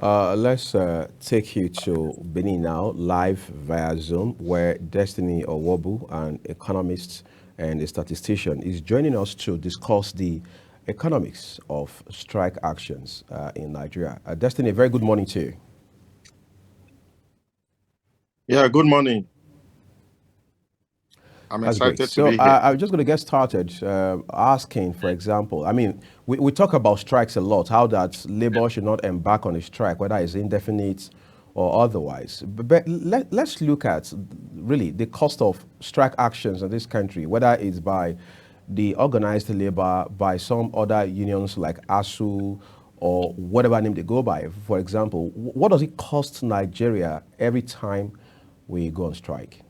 Let's take you to Benin now, live via Zoom, where Destiny Owobu, an economist and a statistician, is joining us to discuss the economics of strike actions in Nigeria. Destiny, very good morning to you. Yeah, good morning. I'm That's great. excited to So be here. I'm just going to get started asking, for example, I mean, we talk about strikes a lot, how that labor should not embark on a strike, whether it's indefinite or otherwise. But let's look at really the cost of strike actions in this country, whether it's by the organized labor, by some other unions like ASU or whatever name they go by. For example, what does it cost Nigeria every time we go on strike?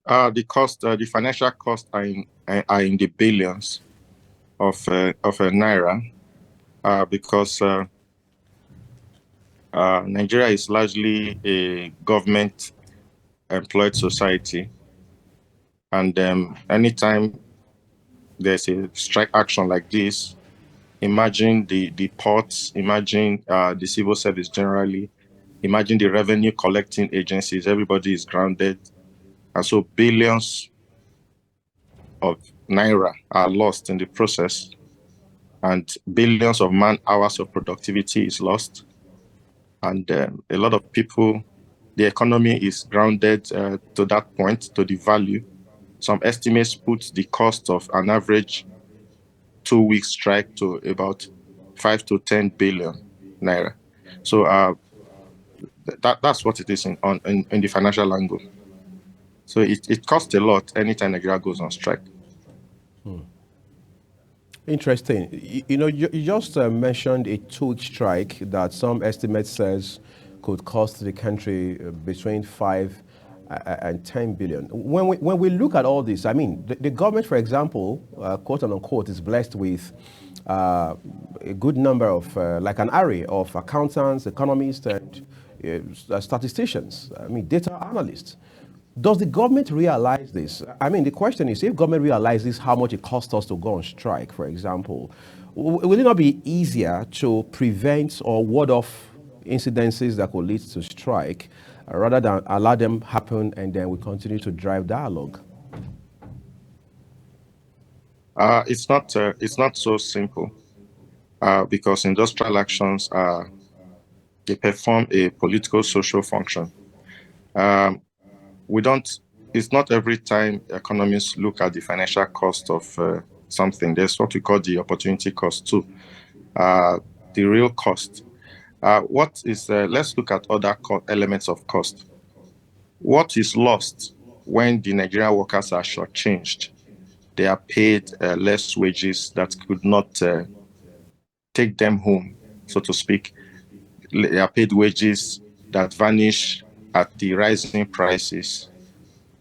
The financial costs are in the billions of naira, because Nigeria is largely a government-employed society, and anytime there's a strike action like this, imagine the ports, imagine the civil service generally, imagine the revenue collecting agencies. Everybody is grounded, and so billions of naira are lost in the process, and billions of man hours of productivity is lost, and a lot of people, the economy is grounded to that point, to the value. Some estimates put the cost of an average 2 week strike to about 5 to 10 billion naira. So that's what it is in the financial angle. So it costs a lot anytime Nigeria goes on strike. Interesting. You just mentioned a 2 week strike that some estimates says could cost the country between 5 and 10 billion. When we look at all this, I mean, the government, for example, quote unquote, is blessed with a good number of, like an array of accountants, economists, and statisticians. I mean, data analysts. Does the government realize this? I mean, the question is, if government realizes how much it costs us to go on strike, for example, will it not be easier to prevent or ward off incidences that could lead to strike rather than allow them happen and then we continue to drive dialogue? It's not so simple, because industrial actions they perform a political social function. We don't. It's not every time economists look at the financial cost of something. There's what we call the opportunity cost too, the real cost. What is? Let's look at other elements of cost. What is lost when the Nigerian workers are shortchanged? They are paid less wages that could not take them home, so to speak. They are paid wages that vanish at the rising prices.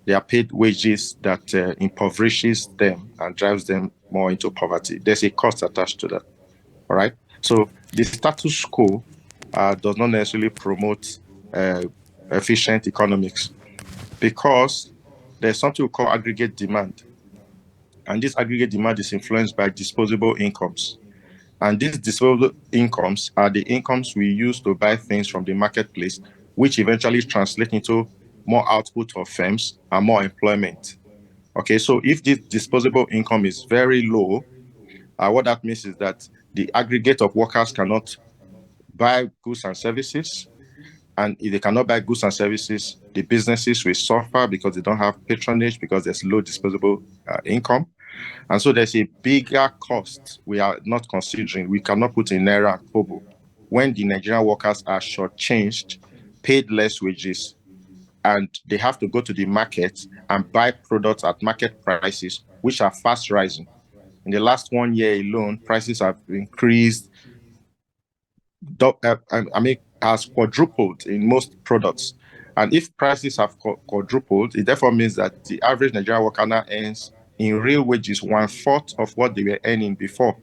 They are paid wages that impoverishes them and drives them more into poverty. There's a cost attached to that. All right. So the status quo does not necessarily promote uh, efficient economics, because there's something we call aggregate demand. And this aggregate demand is influenced by disposable incomes. And these disposable incomes are the incomes we use to buy things from the marketplace, which eventually translate into more output of firms and more employment. Okay, so if this disposable income is very low, what that means is that the aggregate of workers cannot buy goods and services. And if they cannot buy goods and services, the businesses will suffer because they don't have patronage, because there's low disposable income. And so there's a bigger cost we are not considering. We cannot put in naira and kobo when the Nigerian workers are shortchanged, paid less wages, and they have to go to the market and buy products at market prices, which are fast rising. In the last 1 year alone, prices have increased, has quadrupled in most products. And if prices have quadrupled, it therefore means that the average Nigerian worker now earns in real wages 1/4 of what they were earning before.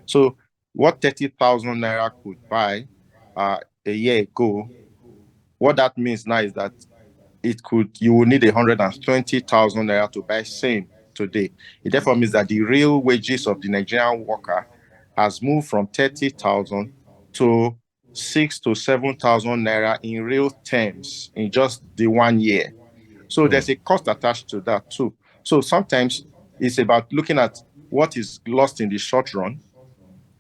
So what 30,000 naira could buy a year ago, what that means now is that you will need 120,000 naira to buy same today. It therefore means that the real wages of the Nigerian worker has moved from 30,000 to 6,000 to 7,000 naira in real terms in just the 1 year. So there's a cost attached to that too. So sometimes it's about looking at what is lost in the short run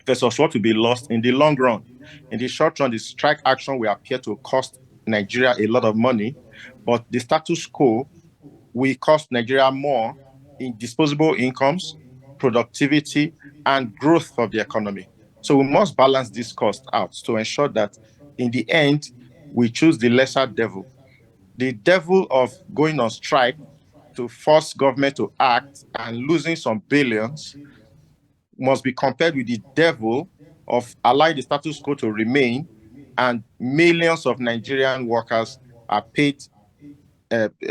versus what will be lost in the long run. In the short run, the strike action will appear to cost Nigeria a lot of money, but the status quo will cost Nigeria more in disposable incomes, productivity, and growth of the economy. So we must balance this cost out to ensure that in the end, we choose the lesser devil. The devil of going on strike to force government to act and losing some billions must be compared with the devil of allowing the status quo to remain and millions of Nigerian workers are paid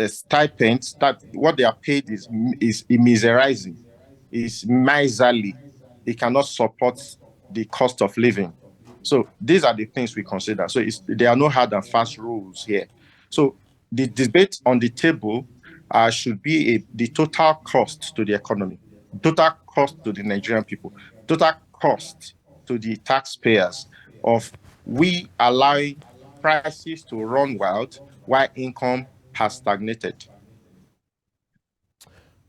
stipends. That what they are paid is immiserizing, is miserly. It cannot support the cost of living. So these are the things we consider. So there are no hard and fast rules here. So the debate on the table should be the total cost to the economy, total cost to the Nigerian people, total cost to the taxpayers of we allowing prices to run wild while income has stagnated.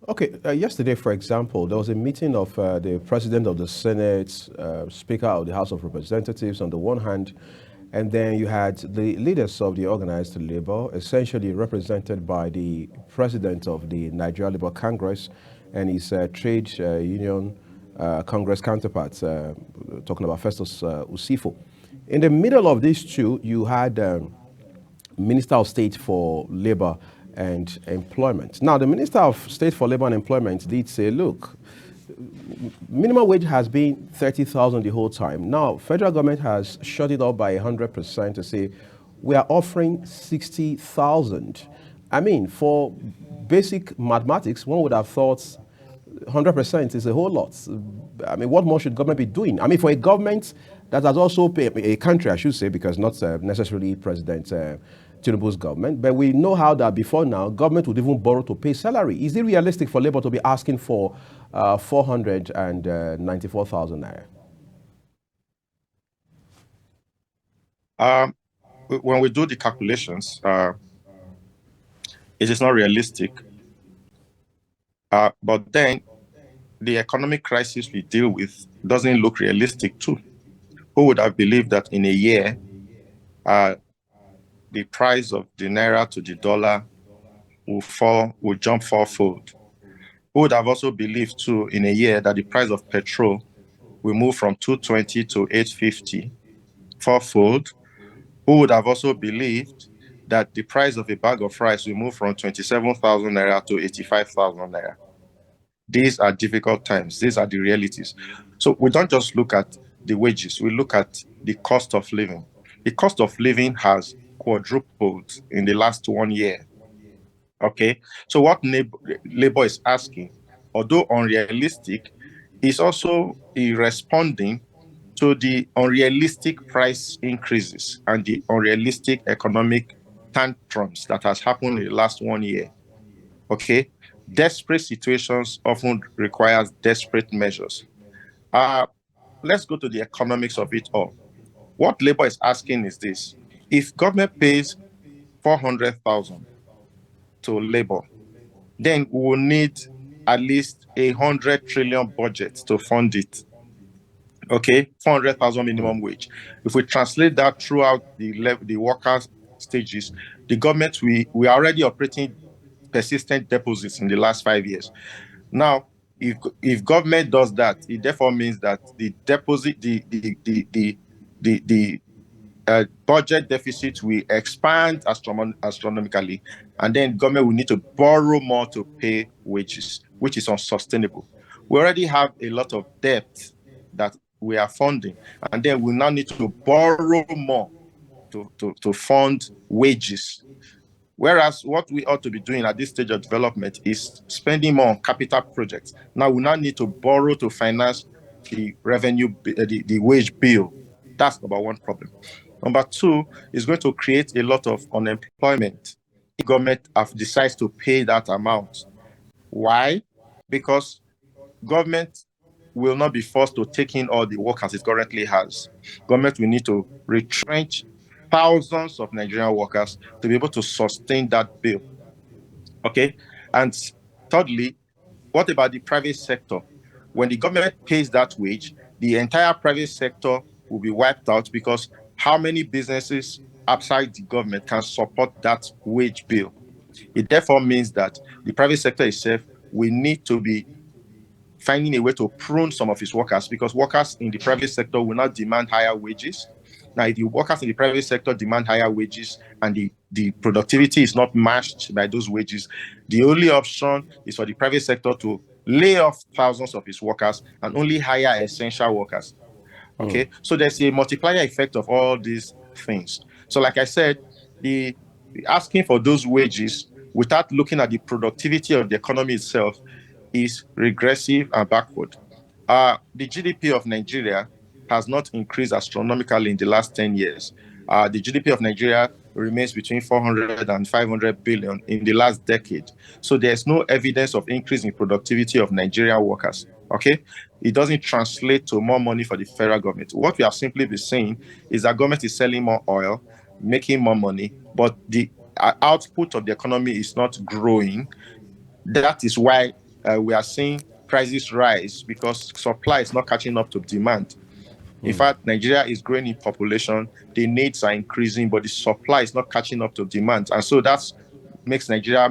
Okay, yesterday, for example, there was a meeting of the President of the Senate, Speaker of the House of Representatives on the one hand, and then you had the leaders of the organized labor, essentially represented by the President of the Nigeria Labour Congress and his trade union Congress counterparts, talking about Festus Usifo. In the middle of these two, you had Minister of State for Labor and Employment. Now, the Minister of State for Labor and Employment did say, look, minimum wage has been 30,000 the whole time. Now, federal government has shut it up by 100% to say, we are offering 60,000. I mean, for basic mathematics, one would have thought 100% is a whole lot. I mean, what more should government be doing? I mean, for a government that has also paid, a country, I should say, because not necessarily President Tinubu's government, but we know how that before now, government would even borrow to pay salary. Is it realistic for labor to be asking for 494,000 naira? When we do the calculations, it is not realistic. But then the economic crisis we deal with doesn't look realistic too. Who would have believed that in a year, the price of the naira to the dollar will jump fourfold? Who would have also believed too in a year that the price of petrol will move from 220 to 850, fourfold? Who would have also believed that the price of a bag of rice will move from 27,000 naira to 85,000 naira? These are difficult times. These are the realities. So we don't just look at the wages, we look at the cost of living. The cost of living has quadrupled in the last 1 year. Okay, so what labor is asking, although unrealistic, is also responding to the unrealistic price increases and the unrealistic economic tantrums that has happened in the last 1 year. Okay, desperate situations often requires desperate measures. Let's go to the economics of it all. What labor is asking is this: if government pays 400,000 to labor, then we will need at least 100 trillion budget to fund it. Okay, 400,000 minimum wage. If we translate that throughout the workers' stages, the government, we are already operating persistent deposits in the last 5 years. Now, if government does that, it therefore means that the deposit, the budget deficit will expand astronomically, and then government will need to borrow more to pay wages, which is unsustainable. We already have a lot of debt that we are funding, and then we now need to borrow more to fund wages. Whereas what we ought to be doing at this stage of development is spending more on capital projects. Now we now need to borrow to finance the revenue, the wage bill. That's number one problem. Number two is going to create a lot of unemployment if government decides to pay that amount. Why? Because government will not be forced to take in all the workers it currently has. Government will need to retrench thousands of Nigerian workers to be able to sustain that bill. Okay. And thirdly, what about the private sector? When the government pays that wage, the entire private sector will be wiped out, because how many businesses outside the government can support that wage bill? It therefore means that the private sector itself will need to be finding a way to prune some of its workers, because workers in the private sector will not demand higher wages. Now, if the workers in the private sector demand higher wages and the productivity is not matched by those wages, the only option is for the private sector to lay off thousands of its workers and only hire essential workers. Okay, so there's a multiplier effect of all these things. So, like I said, the asking for those wages without looking at the productivity of the economy itself is regressive and backward. The GDP of Nigeria has not increased astronomically in the last 10 years. The GDP of Nigeria remains between 400 and 500 billion in the last decade. So there's no evidence of increase in productivity of Nigerian workers. Okay, it doesn't translate to more money for the federal government. What we have simply been saying is that government is selling more oil, making more money, but the output of the economy is not growing. That is why we are seeing prices rise, because supply is not catching up to demand. In fact, Nigeria is growing in population, the needs are increasing, but the supply is not catching up to demand. And so that makes Nigeria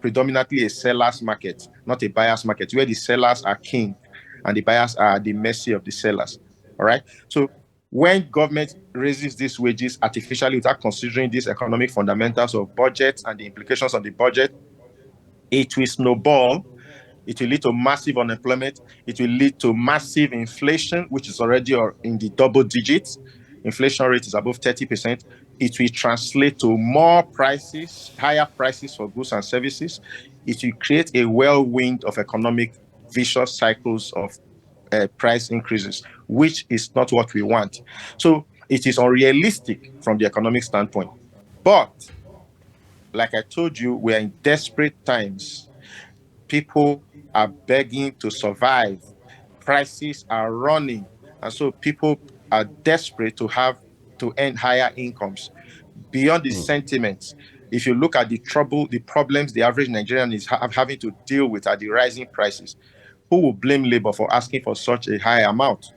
predominantly a seller's market, not a buyer's market, where the sellers are king and the buyers are at the mercy of the sellers. All right. So when government raises these wages artificially without considering these economic fundamentals of budget and the implications of the budget, it will snowball. It will lead to massive unemployment. It will lead to massive inflation, which is already in the double digits. Inflation rate is above 30%. It will translate to more prices, higher prices for goods and services. It will create a whirlwind of economic vicious cycles of price increases, which is not what we want. So it is unrealistic from the economic standpoint. But like I told you, we are in desperate times. People are begging to survive. Prices are running. And so people are desperate to earn higher incomes. Beyond the sentiments, if you look at the problems the average Nigerian is having to deal with are the rising prices. Who will blame labor for asking for such a high amount?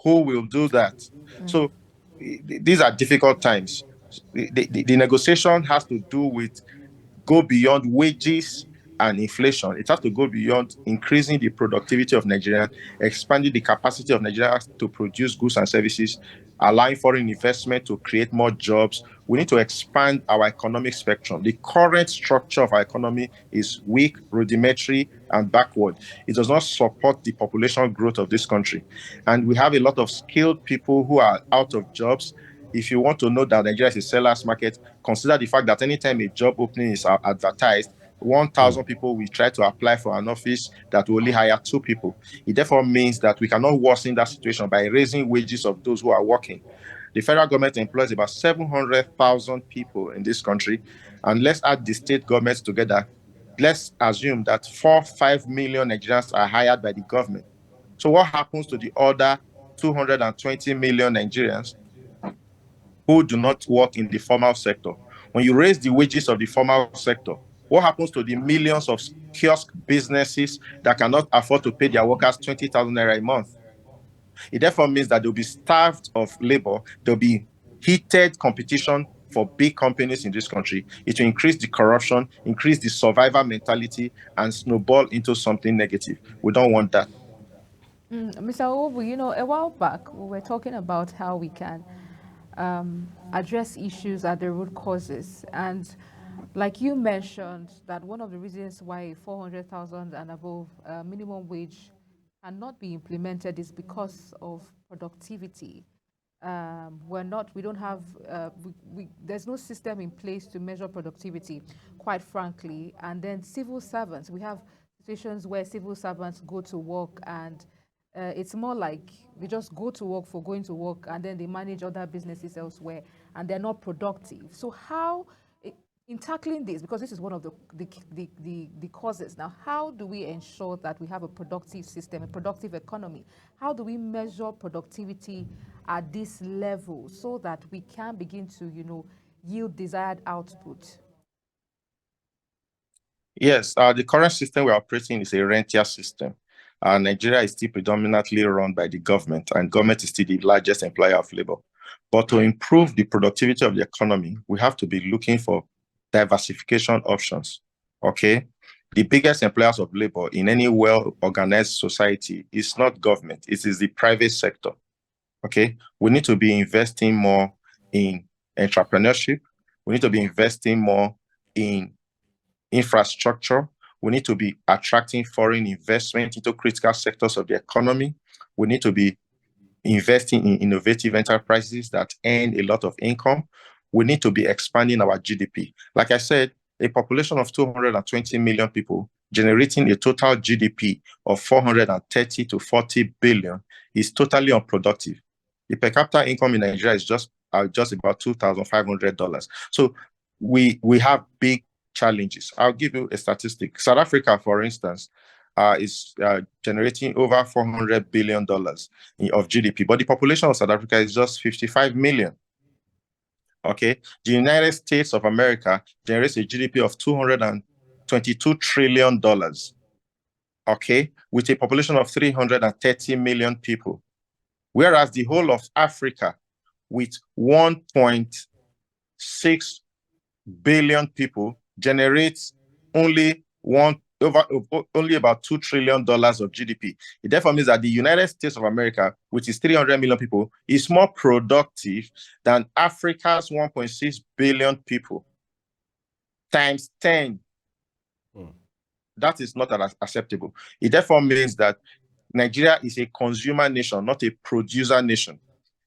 Who will do that? So these are difficult times. The negotiation has to do with go beyond wages and inflation. It has to go beyond increasing the productivity of Nigeria, expanding the capacity of Nigeria to produce goods and services, allowing foreign investment to create more jobs. We need to expand our economic spectrum. The current structure of our economy is weak, rudimentary, and backward. It does not support the population growth of this country. And we have a lot of skilled people who are out of jobs. If you want to know that Nigeria is a seller's market, consider the fact that anytime a job opening is advertised, 1,000 people will try to apply for an office that will only hire 2 people. It therefore means that we cannot worsen that situation by raising wages of those who are working. The federal government employs about 700,000 people in this country, and let's add the state governments together. Let's assume that 5 million Nigerians are hired by the government. So what happens to the other 220 million Nigerians who do not work in the formal sector? When you raise the wages of the formal sector, what happens to the millions of kiosk businesses that cannot afford to pay their workers 20,000 naira a month? It therefore means that they'll be starved of labor. There'll be heated competition for big companies in this country. It will increase the corruption, increase the survivor mentality, and snowball into something negative. We don't want that. Mr. Obu, a while back, we were talking about how we can address issues at the root causes. And like you mentioned, that one of the reasons why 400,000 and above minimum wage cannot be implemented is because of productivity. We don't have, there's no system in place to measure productivity, quite frankly. And then civil servants, we have situations where civil servants go to work and it's more like they just go to work for going to work and then they manage other businesses elsewhere and they're not productive. So how In tackling this, because this is one of the causes. Now, how do we ensure that we have a productive system, a productive economy? How do we measure productivity at this level so that we can begin to, yield desired output? Yes, the current system we're operating is a rentier system. Nigeria is still predominantly run by the government, and government is still the largest employer of labor. But to improve the productivity of the economy, we have to be looking for diversification options. Okay? The biggest employers of labor in any well-organized society is not government, it is the private sector. Okay? We need to be investing more in entrepreneurship. We need to be investing more in infrastructure. We need to be attracting foreign investment into critical sectors of the economy. We need to be investing in innovative enterprises that earn a lot of income. We need to be expanding our GDP. Like I said, a population of 220 million people generating a total GDP of 430 to 40 billion is totally unproductive. The per capita income in Nigeria is just about $2,500. So we have big challenges. I'll give you a statistic. South Africa, for instance, is generating over $400 billion of GDP, but the population of South Africa is just 55 million. Okay, the United States of America generates a GDP of $222 trillion. Okay, with a population of 330 million people, whereas the whole of Africa, with 1.6 billion people, generates only about $2 trillion of GDP. It therefore means that the United States of America, which is 300 million people, is more productive than Africa's 1.6 billion people times 10. That is not acceptable. It therefore means that Nigeria is a consumer nation, not a producer nation.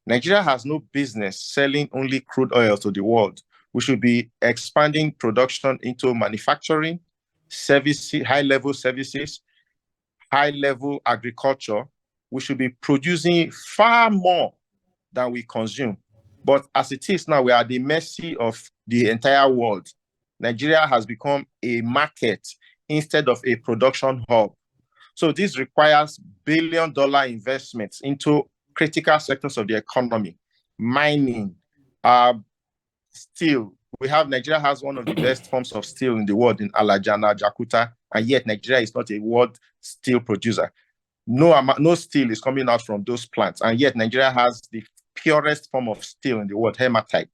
Nigeria has no business selling only crude oil to the world. We should be expanding production into manufacturing, services, high-level services, high-level agriculture. We should be producing far more than we consume. But as it is now, we are at the mercy of the entire world. Nigeria has become a market instead of a production hub. So this requires billion-dollar investments into critical sectors of the economy, mining, steel. Nigeria has one of the best forms of steel in the world in Alajana, Jakarta, and yet Nigeria is not a world steel producer. No steel is coming out from those plants, and yet Nigeria has the purest form of steel in the world, hematite.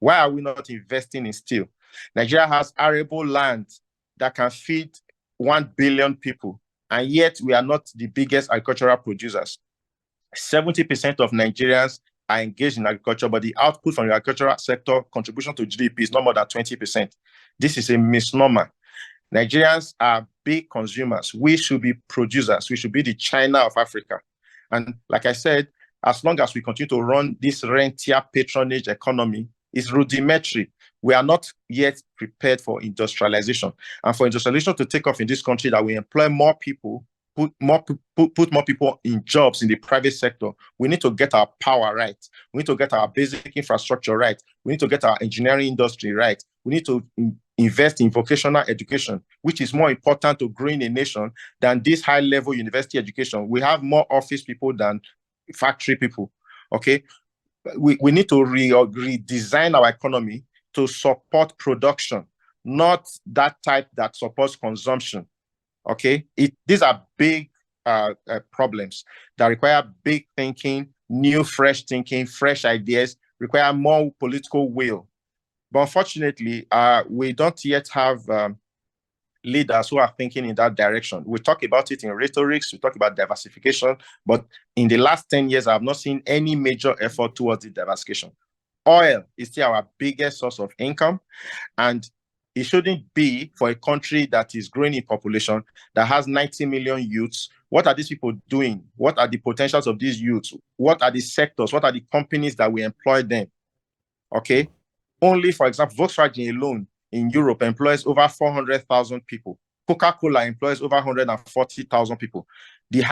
Why are we not investing in steel? Nigeria has arable land that can feed 1 billion people, and yet we are not the biggest agricultural producers. 70% of Nigerians are engaged in agriculture, but the output from the agricultural sector contribution to GDP is not more than 20%. This is a misnomer. Nigerians are big consumers. We should be producers. We should be the China of Africa. And like I said, as long as we continue to run this rentier patronage economy, it's rudimentary. We are not yet prepared for industrialization. And for industrialization to take off in this country, that we employ more people, put more people in jobs in the private sector, we need to get our power right. We need to get our basic infrastructure right. We need to get our engineering industry right. We need to invest in vocational education, which is more important to growing a nation than this high-level university education. We have more office people than factory people. Okay, we need to redesign our economy to support production, not that type that supports consumption. Okay, these are big problems that require big thinking, new, fresh thinking, fresh ideas, require more political will. But unfortunately, we don't yet have leaders who are thinking in that direction. We talk about it in rhetorics, we talk about diversification, but in the last 10 years, I have not seen any major effort towards the diversification. Oil is still our biggest source of income, and it shouldn't be for a country that is growing in population, that has 90 million youths. What are these people doing? What are the potentials of these youths? What are the sectors? What are the companies that we employ them? Okay. Only, for example, Volkswagen alone in Europe employs over 400,000 people. Coca-Cola employs over 140,000 people. The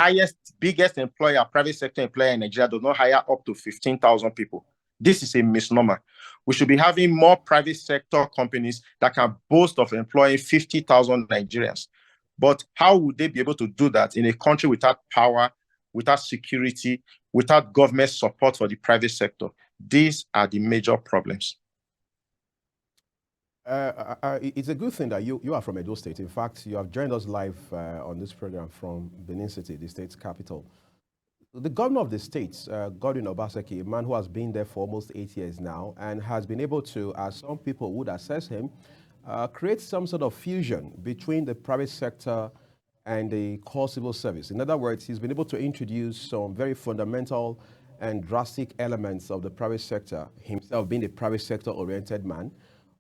biggest employer, private sector employer in Nigeria does not hire up to 15,000 people. This is a misnomer. We should be having more private sector companies that can boast of employing 50,000 Nigerians. But how would they be able to do that in a country without power, without security, without government support for the private sector? These are the major problems. It's a good thing that you are from Edo State. In fact, you have joined us live on this program from Benin City, the state's capital. The governor of the state, Godwin Obaseki, a man who has been there for almost 8 years now and has been able to, as some people would assess him, create some sort of fusion between the private sector and the core civil service. In other words, he's been able to introduce some very fundamental and drastic elements of the private sector, himself being a private sector-oriented man,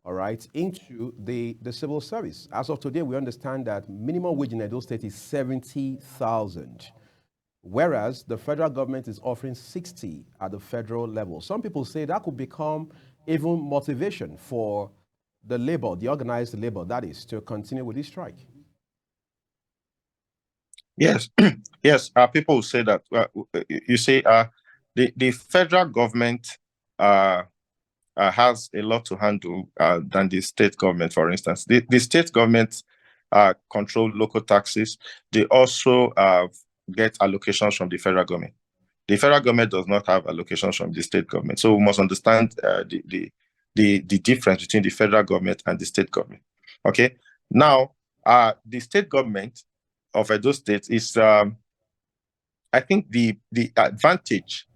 all right, into the civil service. As of today, we understand that minimum wage in Edo State is 70,000. Whereas the federal government is offering 60 at the federal level. Some people say that could become even motivation for the labor, the organized labor, that is, to continue with this strike. Yes, yes. People will say that. You see, the federal government has a lot to handle than the state government, for instance. The state government control local taxes. They also get allocations from the federal government. The federal government does not have allocations from the state government. So we must understand the difference between the federal government and the state government. Okay. Now, the state government of Edo State is, I think the advantage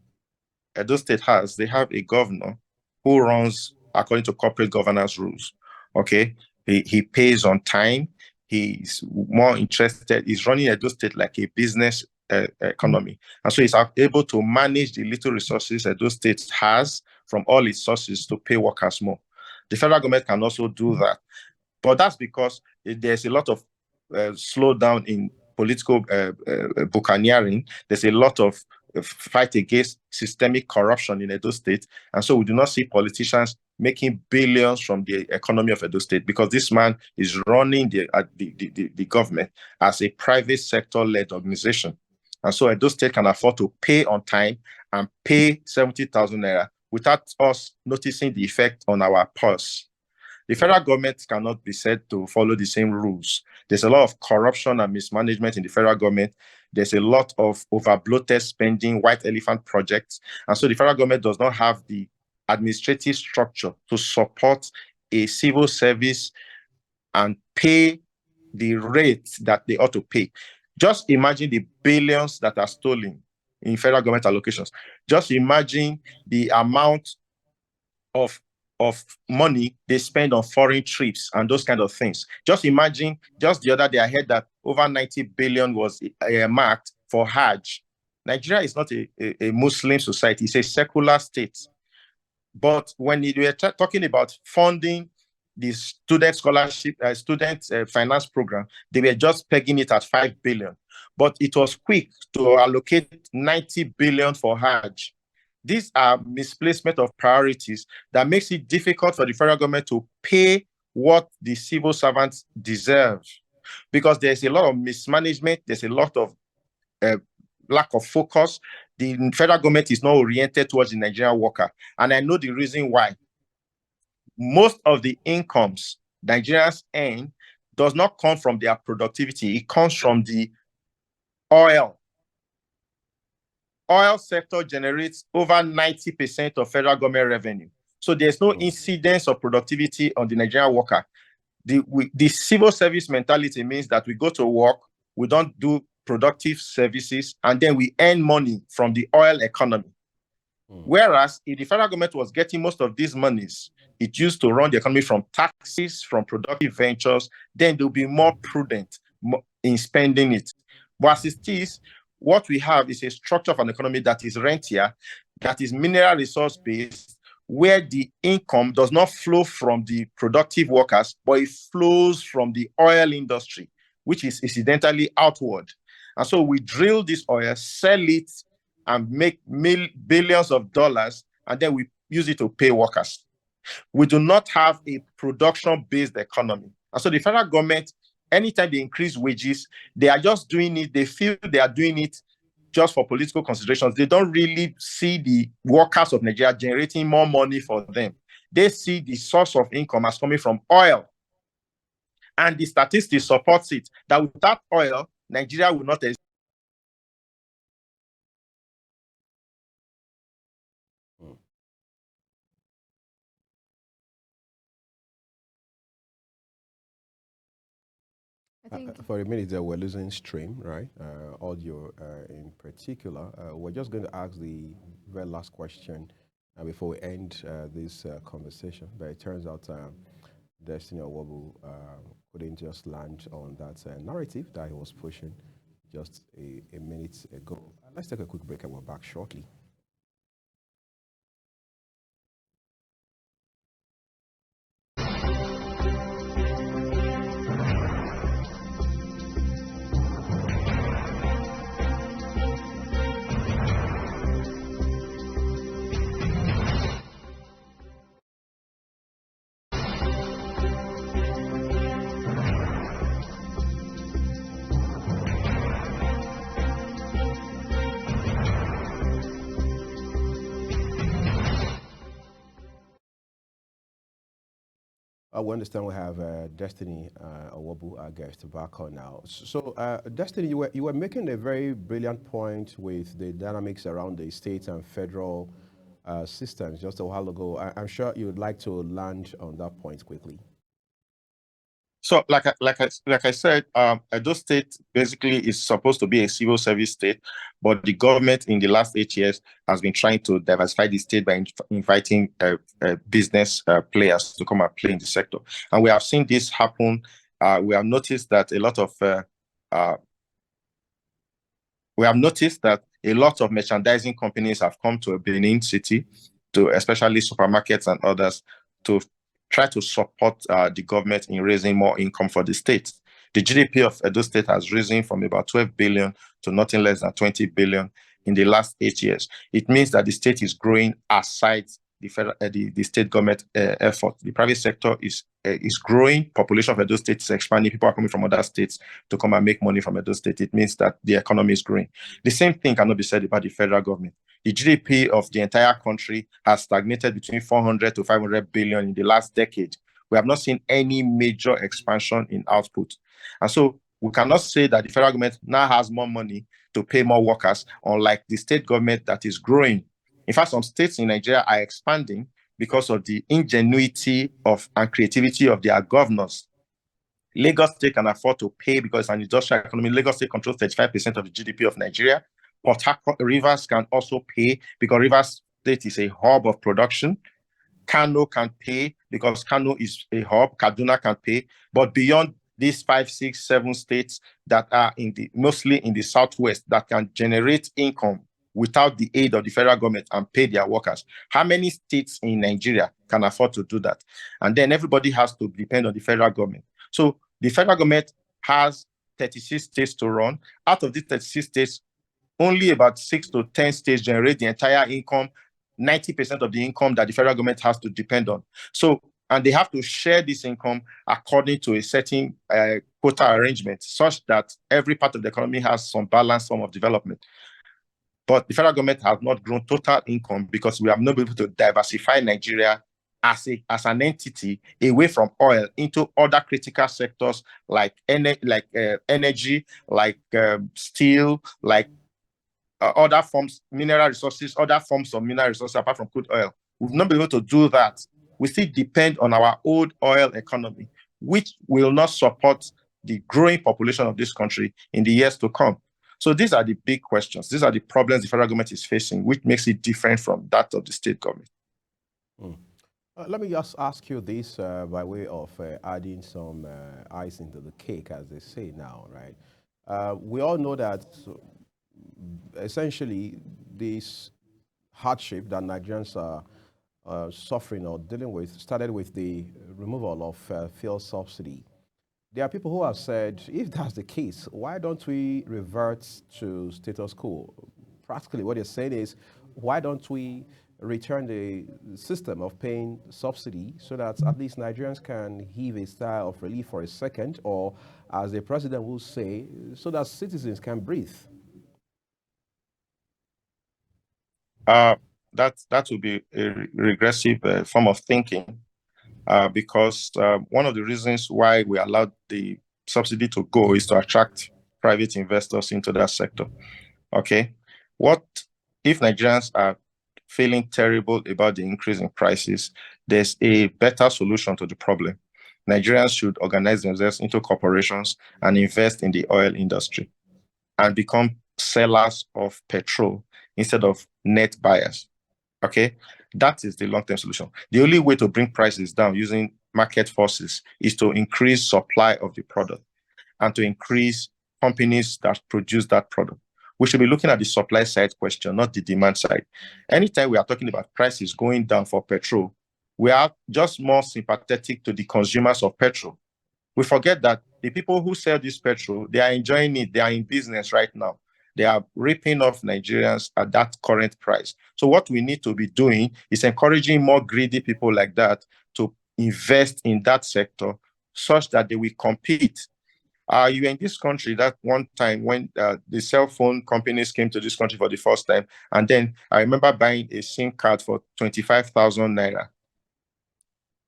Edo State has, they have a governor who runs according to corporate governance rules. Okay. He pays on time. He's more interested. He's running Edo State like a business economy. And so he's able to manage the little resources Edo State has from all its sources to pay workers more. The federal government can also do that. But that's because there's a lot of slowdown in political buccaneering. There's a lot of fight against systemic corruption in Edo State. And so we do not see politicians making billions from the economy of Edo State, because this man is running the government as a private sector-led organization. And so Edo State can afford to pay on time and pay 70,000 naira without us noticing the effect on our purse. The federal government cannot be said to follow the same rules. There's a lot of corruption and mismanagement in the federal government. There's a lot of over-bloated spending, white elephant projects. And so the federal government does not have the administrative structure to support a civil service and pay the rates that they ought to pay. Just imagine the billions that are stolen in federal government allocations. Just imagine the amount of money they spend on foreign trips and those kind of things. Just imagine, just the other day I heard that over 90 billion was marked for Hajj. Nigeria is not a Muslim society, it's a secular state. But when we were talking about funding the student scholarship, student finance program, they were just pegging it at 5 billion. But it was quick to allocate 90 billion for Hajj. These are misplacement of priorities that makes it difficult for the federal government to pay what the civil servants deserve, because there's a lot of mismanagement, there's a lot of lack of focus. The federal government is not oriented towards the Nigerian worker. And I know the reason why. Most of the incomes Nigerians earn does not come from their productivity. It comes from the oil. Oil sector generates over 90% of federal government revenue. So there's no incidence of productivity on the Nigerian worker. The civil service mentality means that we go to work, we don't do productive services, and then we earn money from the oil economy. Whereas if the federal government was getting most of these monies, it used to run the economy from taxes, from productive ventures, then they'll be more prudent in spending it. But as it is, what we have is a structure of an economy that is rentier, that is mineral resource based, where the income does not flow from the productive workers, but it flows from the oil industry, which is incidentally outward. And so we drill this oil, sell it, and make billions of dollars, and then we use it to pay workers. We do not have a production-based economy. And so the federal government, anytime they increase wages, they are just doing it, they feel they are doing it just for political considerations. They don't really see the workers of Nigeria generating more money for them. they see the source of income as coming from oil. And the statistics supports it, that without oil, Nigeria will not exist. I think For a minute there, we're losing stream, right? Audio in particular. We're just going to ask the very last question before we end this conversation. But it turns out Destiny Owobu couldn't just land on that narrative that he was pushing just a minute ago. Let's take a quick break and we're back shortly. We understand we have Destiny Owobu, our guest, back on now. So, Destiny, you were making a very brilliant point with the dynamics around the state and federal systems just a while ago. I'm sure you would like to land on that point quickly. So, like I said, Edo State basically is supposed to be a civil service state, but the government in the last 8 years has been trying to diversify the state by inviting business players to come and play in the sector. And we have seen this happen. We have noticed that a lot of merchandising companies have come to Benin City, to especially supermarkets and others, to try to support the government in raising more income for the state. The GDP of Edo State has risen from about 12 billion to nothing less than 20 billion in the last 8 years. It means that the state is growing aside the state government effort. The private sector is growing. Population of Edo State is expanding. People are coming from other states to come and make money from Edo State. It means that the economy is growing. The same thing cannot be said about the federal government. The GDP of the entire country has stagnated between 400 to 500 billion in the last decade. We have not seen any major expansion in output. And so we cannot say that the federal government now has more money to pay more workers, unlike the state government that is growing. In fact, some states in Nigeria are expanding because of the ingenuity and creativity of their governors. Lagos State can afford to pay because it's an industrial economy. Lagos State controls 35% of the GDP of Nigeria. Port Harcourt, Rivers can also pay because Rivers State is a hub of production. Kano can pay because Kano is a hub. Kaduna can pay. But beyond these 5, 6, 7 states that are mostly in the southwest that can generate income without the aid of the federal government and pay their workers, how many states in Nigeria can afford to do that? And then everybody has to depend on the federal government. So the federal government has 36 states to run. Out of these 36 states, only about 6 to 10 states generate the entire income, 90% of the income that the federal government has to depend on. So, and they have to share this income according to a certain quota arrangement, such that every part of the economy has some balanced form of development. But the federal government has not grown total income because we have not been able to diversify Nigeria as an entity away from oil into other critical sectors like energy, like steel, like other forms, mineral resources, other forms of mineral resources apart from crude oil. We've not been able to do that. We still depend on our old oil economy, which will not support the growing population of this country in the years to come. So these are the big questions. These are the problems the federal government is facing, which makes it different from that of the state government. Let me just ask you this by way of adding some icing to the cake, as they say now, right? We all know that essentially this hardship that Nigerians are suffering or dealing with started with the removal of fuel subsidy. There are people who have said, if that's the case, why don't we revert to status quo? Practically, what they're saying is, why don't we return the system of paying subsidy so that at least Nigerians can heave a sigh of relief for a second, or as the president will say, so that citizens can breathe? that would be a regressive form of thinking, because one of the reasons why we allowed the subsidy to go is to attract private investors into that sector. Okay, what if Nigerians are feeling terrible about the increase in prices? There's a better solution to the problem. Nigerians should organize themselves into corporations and invest in the oil industry and become sellers of petrol instead of net buyers. Okay, that is the long-term solution. The only way to bring prices down using market forces is to increase supply of the product and to increase companies that produce that product. We should be looking at the supply side question, not the demand side. Anytime we are talking about prices going down for petrol, we are just more sympathetic to the consumers of petrol. We forget that the people who sell this petrol, they are enjoying it. They are in business right now. They are ripping off Nigerians at that current price. So what we need to be doing is encouraging more greedy people like that to invest in that sector such that they will compete. You were in this country that one time when the cell phone companies came to this country for the first time. And then I remember buying a SIM card for 25,000 naira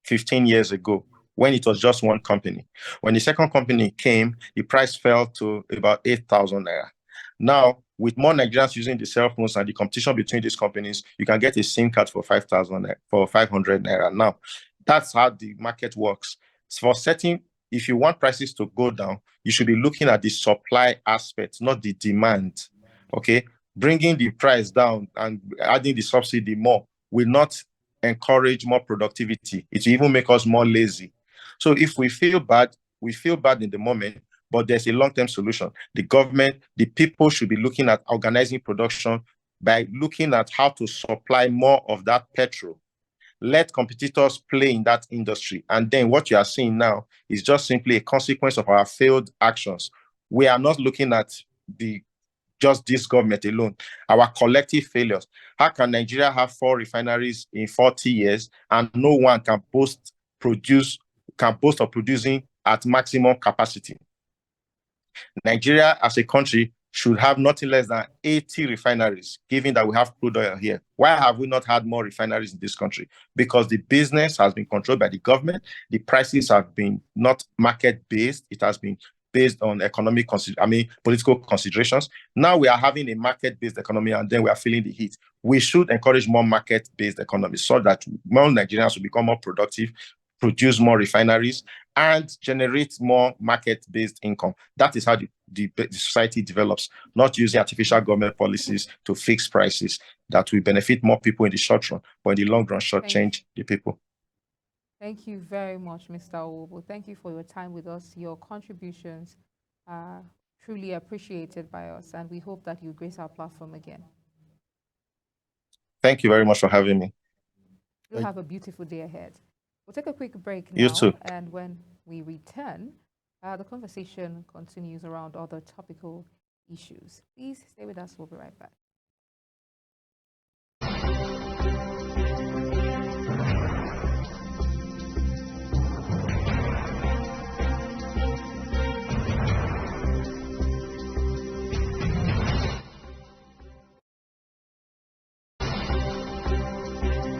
15 years ago when it was just one company. When the second company came, the price fell to about 8,000 naira. Now, with more Nigerians using the cell phones and the competition between these companies, you can get a SIM card for 5,000 for 500 naira. Now, that's how the market works. For setting, if you want prices to go down, you should be looking at the supply aspect, not the demand. Okay, bringing the price down and adding the subsidy more will not encourage more productivity. It will even make us more lazy. So if we feel bad in the moment, but there's a long-term solution. The government, the people should be looking at organizing production by looking at how to supply more of that petrol. Let competitors play in that industry. And then what you are seeing now is just simply a consequence of our failed actions. We are not looking at just this government alone, our collective failures. How can Nigeria have 4 refineries in 40 years and no one can boast of producing at maximum capacity? Nigeria as a country should have nothing less than 80 refineries, given that we have crude oil here. Why have we not had more refineries in this country? Because the business has been controlled by the government. The prices have been not market-based. It has been based on political considerations. Now we are having a market-based economy, and then we are feeling the heat. We should encourage more market-based economy so that more Nigerians will become more productive, produce more refineries, and generate more market-based income. That is how the society develops, not using artificial government policies to fix prices that will benefit more people in the short run, but in the long run, shortchange the people. Thank you very much, Mr. Owobo. Thank you for your time with us. Your contributions are truly appreciated by us, and we hope that you grace our platform again. Thank you very much for having me. You'll have a beautiful day ahead. We'll take a quick break now. You too. And when we return, the conversation continues around other topical issues. Please stay with us. We'll be right back.